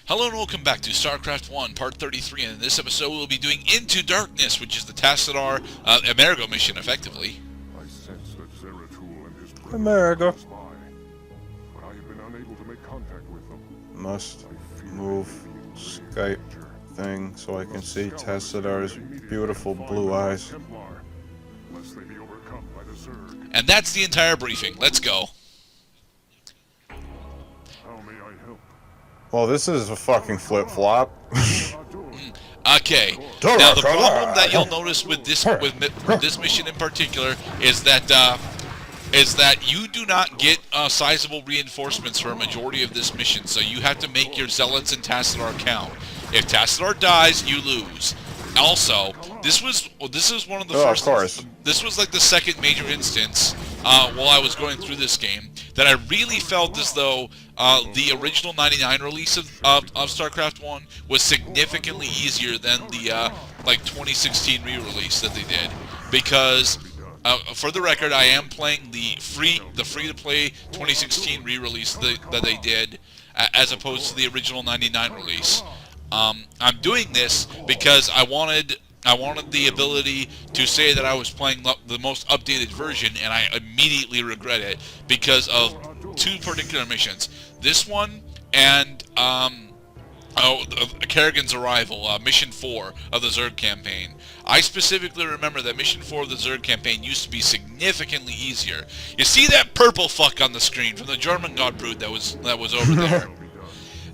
Hello and welcome back to Starcraft 1, Part 33, and in this episode we'll be doing Into Darkness, which is the Tassadar Amerigo mission, effectively. I sense that Zeratul and his Amerigo. spy, but I have been unable to make contact with them. Must move Skype thing so I can see Tassadar's beautiful blue eyes. Unless they be overcome by the Zerg. And that's the entire briefing. Let's go. How may I help? Well, this is a fucking flip-flop. Okay. Now the problem that you'll notice with this this mission in particular is that you do not get sizable reinforcements for a majority of this mission, so you have to make your zealots and Tassadar count. If Tassadar dies, you lose. Also, this is one of the first. Of course. This was like the second major instance while I was going through this game that I really felt as though the original '99 release of StarCraft 1 was significantly easier than the like 2016 re-release that they did, because for the record, I am playing the free-to-play 2016 re-release that they did, as opposed to the original '99 release. I'm doing this because I wanted the ability to say that I was playing the most updated version, and I immediately regret it because of two particular missions. This one and Kerrigan's Arrival, Mission 4 of the Zerg campaign. I specifically remember that Mission 4 of the Zerg campaign used to be significantly easier. You see that purple fuck on the screen from the German God Brood that was over there?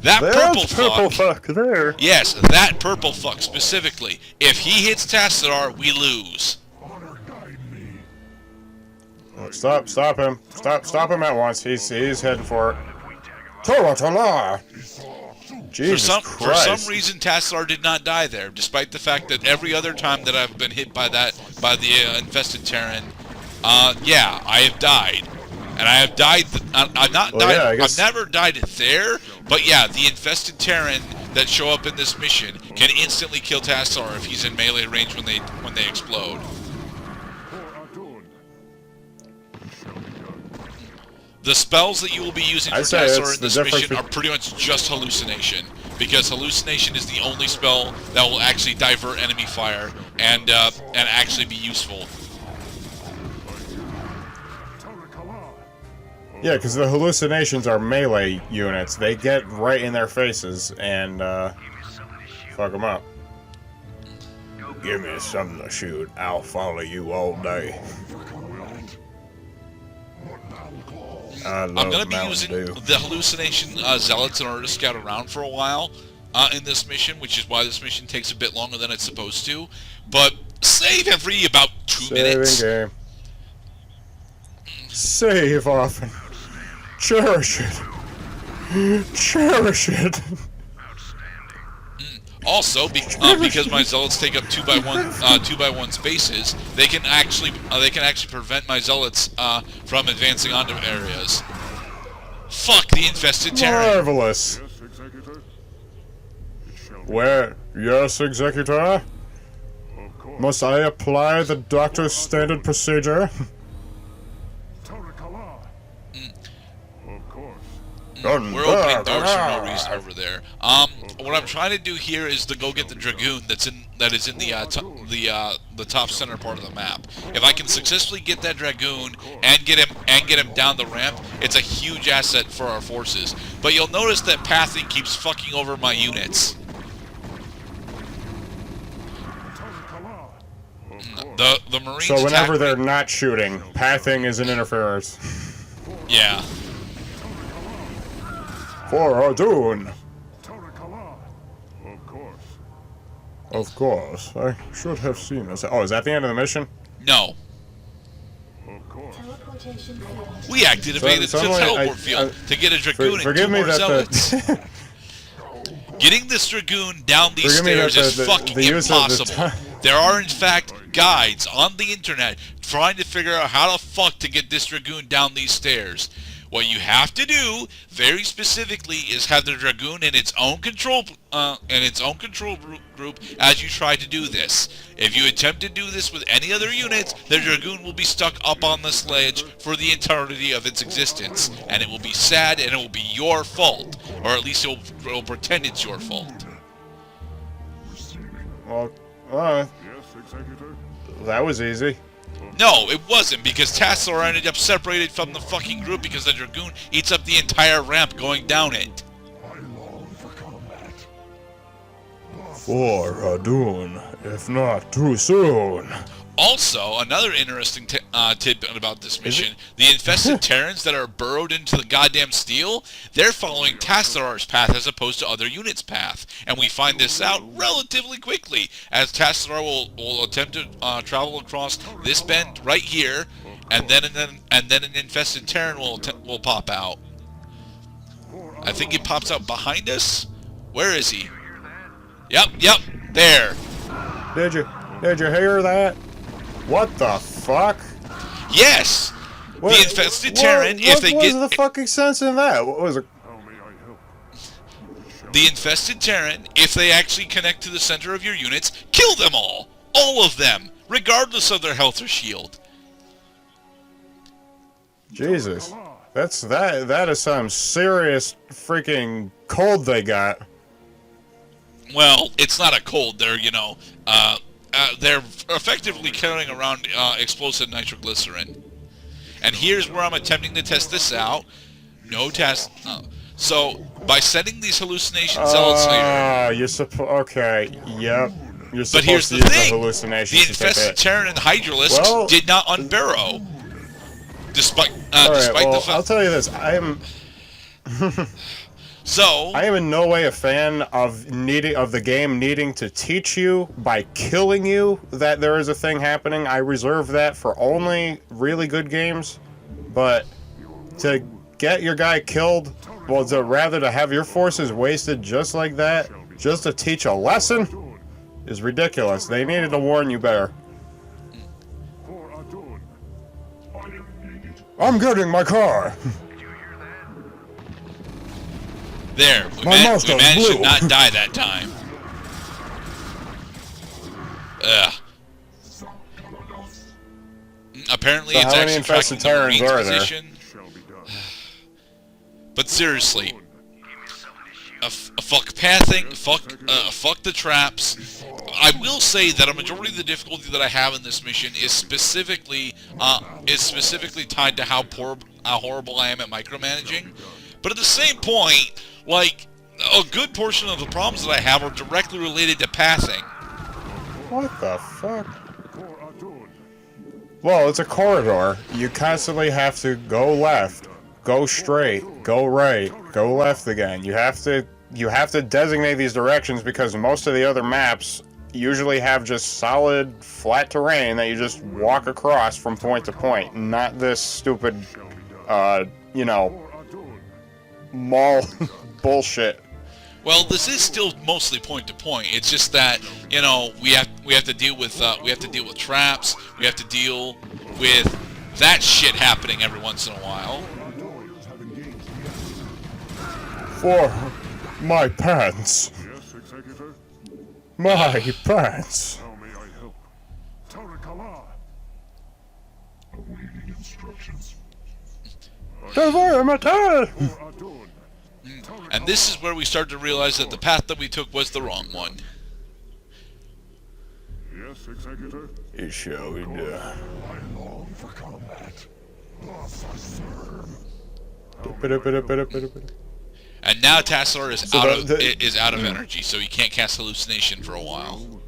That purple fuck there. Yes, that purple fuck specifically. If he hits Tassadar, we lose. Stop him. Stop him at once. He's heading for it. Tola. Jesus For Christ. some reason, Tassadar did not die there, despite the fact that every other time that I've been hit by the infested Terran, yeah, I have died. And I have died. I've never died there, but yeah, the infested Terran that show up in this mission can instantly kill Tassadar if he's in melee range when they explode. The spells that you will be using for Tassadar in this mission are pretty much just hallucination, because hallucination is the only spell that will actually divert enemy fire and actually be useful. Yeah, because the hallucinations are melee units. They get right in their faces and fuck them up. Give me something to shoot. I'll follow you all day. I'm going to be using the hallucination zealots in order to scout around for a while in this mission, which is why this mission takes a bit longer than it's supposed to. But save every about 2 minutes. Game. Save often. Cherish it. Cherish it. Also, because my zealots take up 2x1 spaces, they can actually prevent my zealots from advancing onto areas. Fuck the infested Terran. Marvelous. Where? Yes, Executor. Must I apply the doctor's standard procedure? We're opening doors for no reason over there. What I'm trying to do here is to go get the Dragoon that is in the top center part of the map. If I can successfully get that Dragoon and get him down the ramp, it's a huge asset for our forces. But you'll notice that pathing keeps fucking over my units. The Marines. So whenever they're not shooting, pathing is an interference. Yeah. For Ardun. Of course. I should have seen this. Oh, is that the end of the mission? No. We activated the teleport field to get a Dragoon and 2 more zealots. Getting this Dragoon down these stairs is fucking impossible. There are, in fact, guides on the internet trying to figure out how the fuck to get this Dragoon down these stairs. What you have to do, very specifically, is have the Dragoon in its own control group as you try to do this. If you attempt to do this with any other units, the Dragoon will be stuck up on this ledge for the entirety of its existence, and it will be sad, and it will be your fault, or at least it will pretend it's your fault. Well, Yes, Executor? that was easy. No, it wasn't, because Tassadar ended up separated from the fucking group because the Dragoon eats up the entire ramp going down it. I long for combat. For Radun, if not too soon. Also, another interesting tidbit about this mission, the infested Terrans that are burrowed into the goddamn steel, they're following Tassadar's path as opposed to other units' path. And we find this out relatively quickly, as Tassadar will attempt to travel across this bend right here, and then an infested Terran will pop out. I think he pops out behind us? Where is he? Yep, there. Did you hear that? What the fuck? Yes! The infested Terran, if they what get... was the fucking sense in that? What was it? How may I help? The infested Terran, if they actually connect to the center of your units, kill them all! All of them! Regardless of their health or shield. Jesus. That is some serious freaking cold they got. Well, it's not a cold. They're effectively carrying around explosive nitroglycerin. And here's where I'm attempting to test this out. No test. So, by setting these hallucination zealots here... Okay, yep. You're But here's supposed to the use the thing. The hallucinations to take infested it. Terran and Hydralisk did not unburrow. Despite the fact... I'll tell you this. I am in no way a fan of the game needing to teach you by killing you that there is a thing happening. I reserve that for only really good games. But to get your guy killed, well, rather to have your forces wasted just like that, just to teach a lesson, is ridiculous. They needed to warn you better. For Adun. I am needed. I'm getting my car. There, we My managed mouse to blew. not die that time. Ugh. Apparently, So it's how many actually infested tracking the Terrans Marines' are there? position. Shall be done. But seriously, fuck pathing, fuck the traps. I will say that a majority of the difficulty that I have in this mission is specifically tied to how horrible I am at micromanaging. But at the same point, like, a good portion of the problems that I have are directly related to pathing. What the fuck? For Adun. Well, it's a corridor. You constantly have to go left, go straight, go right, go left again. You have to designate these directions because most of the other maps usually have just solid, flat terrain that you just walk across from point to point, not this stupid, For Adun. mall bullshit. Well, this is still mostly point to point. It's just that we have to deal with traps. We have to deal with that shit happening every once in a while. For my pants. Yes, Executor? My pants. How may I help? Tarakala. Awaiting instructions. Environmental! For Adun. And this is where we start to realize that the path that we took was the wrong one. Yes, Executor? It shall be done. I long for combat. Thus I serve. And now Tassadar is So out of energy, so he can't cast hallucination for a while.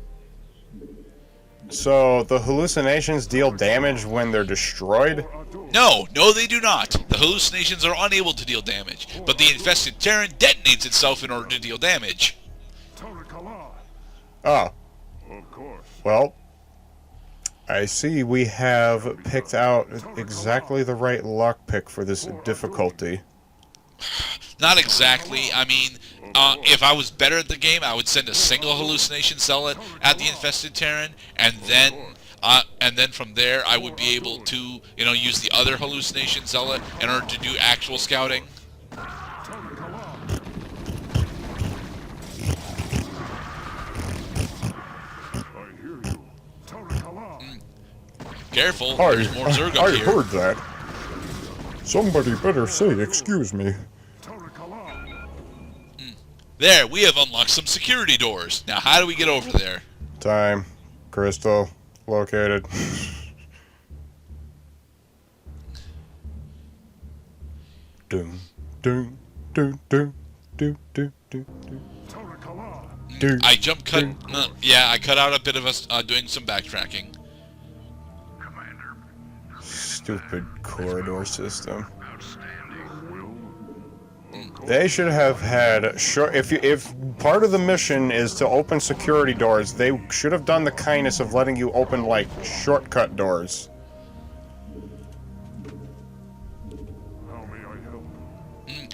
So the hallucinations deal damage when they're destroyed? No, they do not. The hallucinations are unable to deal damage, but the infested Terran detonates itself in order to deal damage. Tarakala. Oh, Of course. well, I see we have picked out exactly the right lock pick for this difficulty. Not exactly. I mean, if I was better at the game, I would send a single hallucination zealot at the infested Terran, and then and then from there I would be able to, use the other hallucination zealot in order to do actual scouting. Careful, there's more Zerg up I here. heard that. Somebody better say, excuse me. There, we have unlocked some security doors. Now, how do we get over there? Time. Crystal. Located. Doom. Doom. Doom. Doom. Doom. Doom. Doom. Doom. I I cut out a bit of us doing some backtracking. Stupid corridor system. They should have had short. If part of the mission is to open security doors, they should have done the kindness of letting you open like shortcut doors.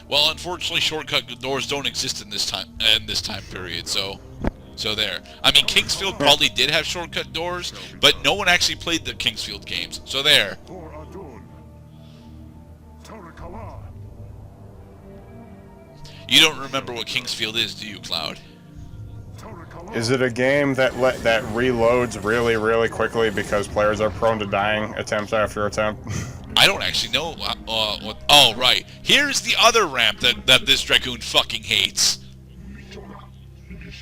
Well, unfortunately, shortcut doors don't exist in this time period. So there. I mean, Kingsfield probably did have shortcut doors, but no one actually played the Kingsfield games. So there. You don't remember what Kingsfield is, do you, Cloud? Is it a game that reloads really, really quickly because players are prone to dying attempt after attempt? I don't actually know what... Oh, right. Here's the other ramp that this Dragoon fucking hates.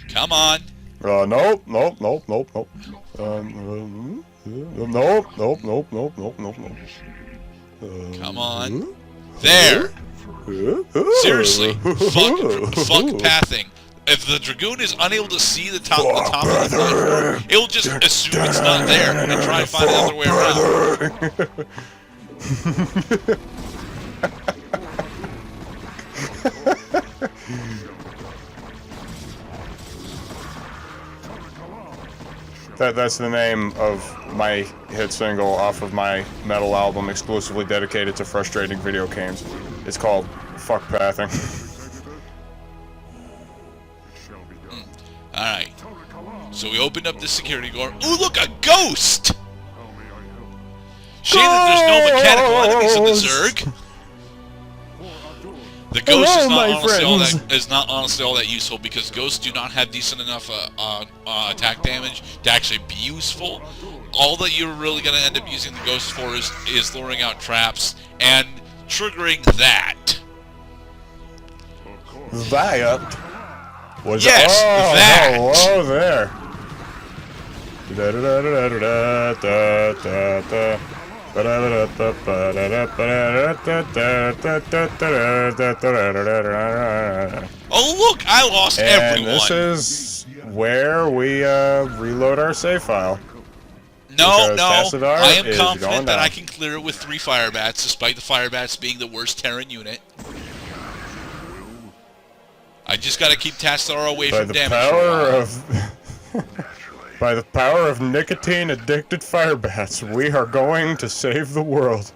Come on. Nope. Nope. Nope. Nope. Come on. There. Seriously. Fuck pathing. If the Dragoon is unable to see the top of the platform, it will just assume it's not there and try and find the other way around. That's the name of my hit single off of my metal album exclusively dedicated to frustrating video games. It's called Fuck Pathing. Alright. So we opened up this security door. Ooh, look, a ghost! Shame that there's no mechanical enemies in the Zerg. The ghost is not honestly all that useful because ghosts do not have decent enough attack damage to actually be useful. All that you're really going to end up using the ghost for is luring out traps and triggering that. That was that. Hello there. Oh look, I lost everyone. And this is where we reload our save file. No, I am is confident that I can clear it with 3 Firebats, despite the Firebats being the worst Terran unit. I just gotta keep Tassadar away from damage. By the power of nicotine-addicted Firebats, we are going to save the world.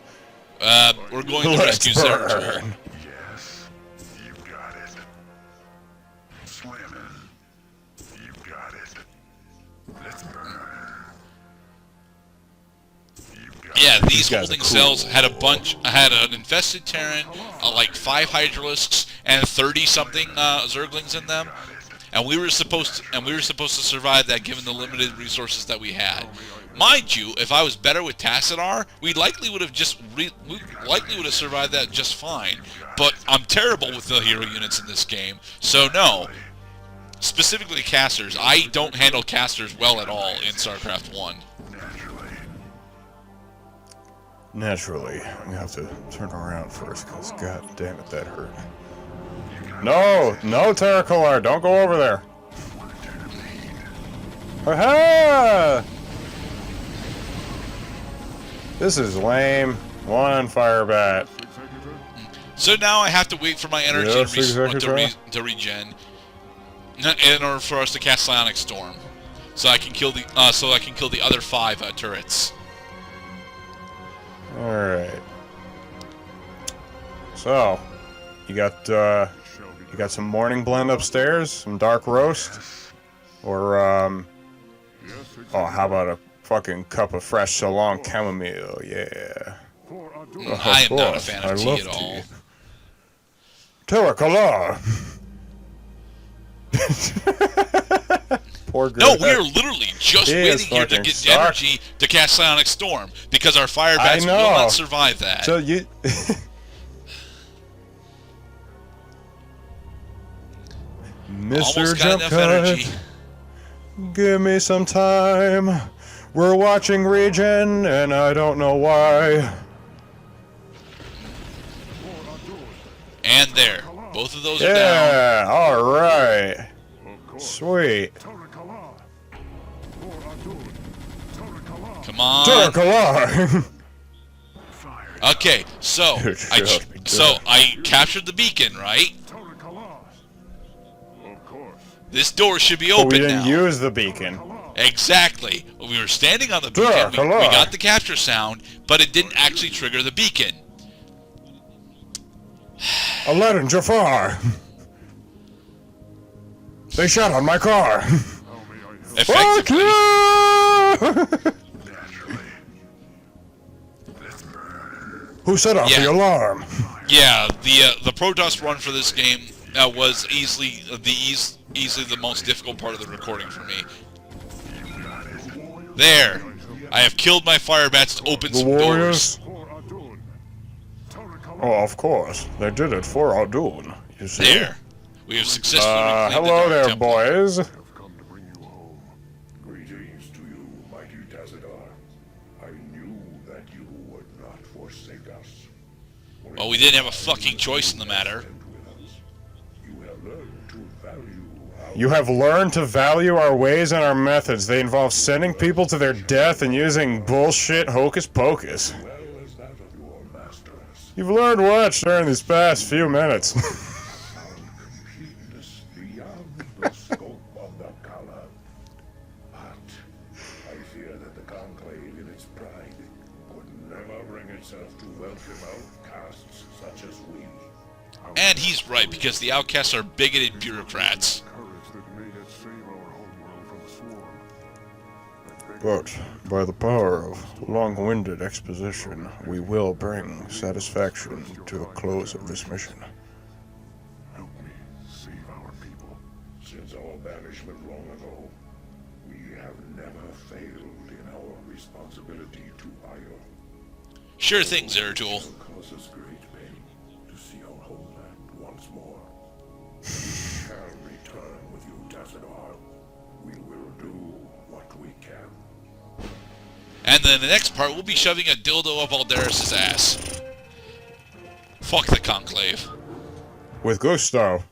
We're going to rescue Zerg. Yes, you got it. Slammin', you got it. Let's burn. Yeah, these holding cells had an infested Terran, like 5 Hydralisks, and 30-something Zerglings in them. And we were supposed to survive that given the limited resources that we had. Mind you, if I was better with Tassadar, we likely would have survived that just fine. But I'm terrible with the hero units in this game, so no. Specifically casters, I don't handle casters well at all in Starcraft 1. Naturally, I'm gonna have to turn around first, because god damn it, that hurt. No, Terracolar, don't go over there. Ha-ha! This is lame. 1 Firebat. So now I have to wait for my energy to regen in order for us to cast Psionic Storm, so I can kill the other 5 turrets. All right. So, you got some morning blend upstairs, some dark roast, or how about a fucking cup of fresh Ceylon chamomile, yeah. I am not a course, fan I of tea love at all. tea. Terracotta! Poor No, Grit. we are literally just He is waiting here to fucking get stuck. energy to cast Psionic Storm because our fire bats I will know. not survive that. So you... Mr. Almost got Jump enough Cut, energy. give me some time. We're watching Regen, and I don't know why. And there. Both of those are down. Yeah, alright. Sweet. Come on. Terracotta! Okay, so Dude, shut me down. I captured the beacon, right? This door should be But open we didn't now. use the beacon. Exactly. We were standing on the beacon. We got the capture sound, but it didn't actually trigger the beacon. Aladdin Jafar! They shot on my car! Fuck Effectively. you! Who set off Yeah. the alarm? Yeah, the Protoss run for this game was easily the most difficult part of the recording for me. There, I have killed my fire bats to open The some warriors? doors. Oh, of course. They did it for Aldun, you see? There, we have successfully reclaimed the Hello Dark there, Temple. boys. I've come to bring you home. Greetings to you, mighty Tazadar. I knew that you would not forsake us. Well, we didn't have a fucking choice in the matter. You have learned to value our You have learned to value our ways and our methods. They involve sending people to their death and using bullshit hocus pocus. well as that of your masters. You've learned much during these past few minutes. Completeness beyond the scope of the color. But I fear that the Conclave in its pride could never bring itself to welcome outcasts such as we. And he's right, because the outcasts are bigoted bureaucrats. But by the power of long-winded exposition, we will bring satisfaction to a close of this mission. Help me save our people. Since our banishment long ago, we have never failed in our responsibility to Io. Sure thing, Zeratul. It causes great pain to see our homeland once more. We shall return with you, Tazadar. We will do what we can. And then the next part, we'll be shoving a dildo up Aldaris' ass. Fuck the Conclave. With gusto.